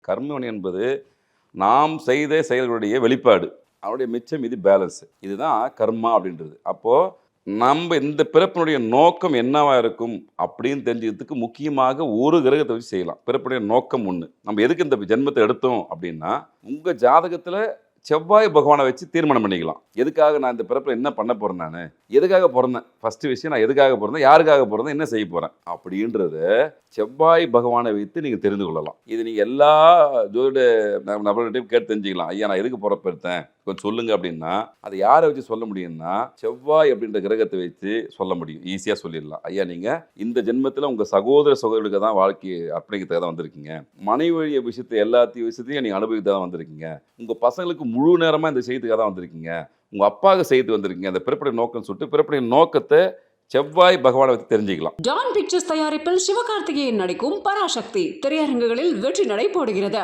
கர்மவினை என்பது நாம் செய்த செயல்களுடைய வெளிப்பாடு, அவருடைய மிச்சம் இது பேலன்ஸ். இதுதான் கர்மா அப்படின்றது. அப்போது நம்ம இந்த பிறப்பினுடைய நோக்கம் என்னவா இருக்கும் அப்படின்னு தெரிஞ்சுக்கிறதுக்கு முக்கியமாக ஒரு கிரகத்தை வச்சு செய்யலாம். பிறப்புடைய நோக்கம் ஒன்று. நம்ம எதுக்கு இந்த ஜென்மத்தை எடுத்தோம் அப்படின்னா, உங்கள் ஜாதகத்தில் செவ்வாய் பகவானை வச்சு தீர்மானம் பண்ணிக்கலாம். எதுக்காக நான் இந்த பிறப்பில் என்ன பண்ண போகிறேன், நான் எதுக்காக பிறந்தேன், ஃபஸ்ட்டு விஷயம் நான் எதுக்காக பிறந்தேன், யாருக்காக பிறந்தேன், என்ன செய்ய போகிறேன் அப்படின்றத செவ்வாய் பகவானை வைத்து நீங்கள் தெரிந்து கொள்ளலாம். இது நீங்கள் எல்லா ஜோதிட நபர்கள்ட்டையும் கேட்டு தெரிஞ்சுக்கலாம். ஐயா நான் எதுக்கு பிறப்பெடுத்தேன் கொஞ்சம் சொல்லுங்க அப்படின்னா, அதை யாரை வச்சு சொல்ல முடியும்னா செவ்வாய் அப்படின்ற கிரகத்தை வச்சு சொல்ல முடியும். ஈஸியாக சொல்லிடலாம். ஐயா நீங்கள் இந்த ஜென்மத்தில் உங்கள் சகோதர சகோதரிகளுக்கு தான் வாழ்க்கையை அர்ப்பணிக்கிறதுக்காக தான் வந்திருக்கீங்க. மனைவி விஷயத்தை விஷயத்தையும் நீங்கள் அனுபவித்து தான் வந்திருக்கீங்க. உங்கள் பசங்களுக்கு முழு நேரமாக இந்த செய்யறதுக்காக தான் வந்திருக்கீங்க. உங்கள் அப்பாவுக்கு செய்து வந்திருக்கீங்க. அந்த பிறப்புடைய நோக்கம் சொல்லிட்டு பிறப்புடைய நோக்கத்தை செவ்வாய் பகவானை வச்சு தெரிஞ்சுக்கலாம். டான் பிக்சர்ஸ் தயாரிப்பில் சிவகார்த்திகேயன் நடிக்கும் பராசக்தி திரையரங்குகளில் வெற்றி நடை போடுகிறது.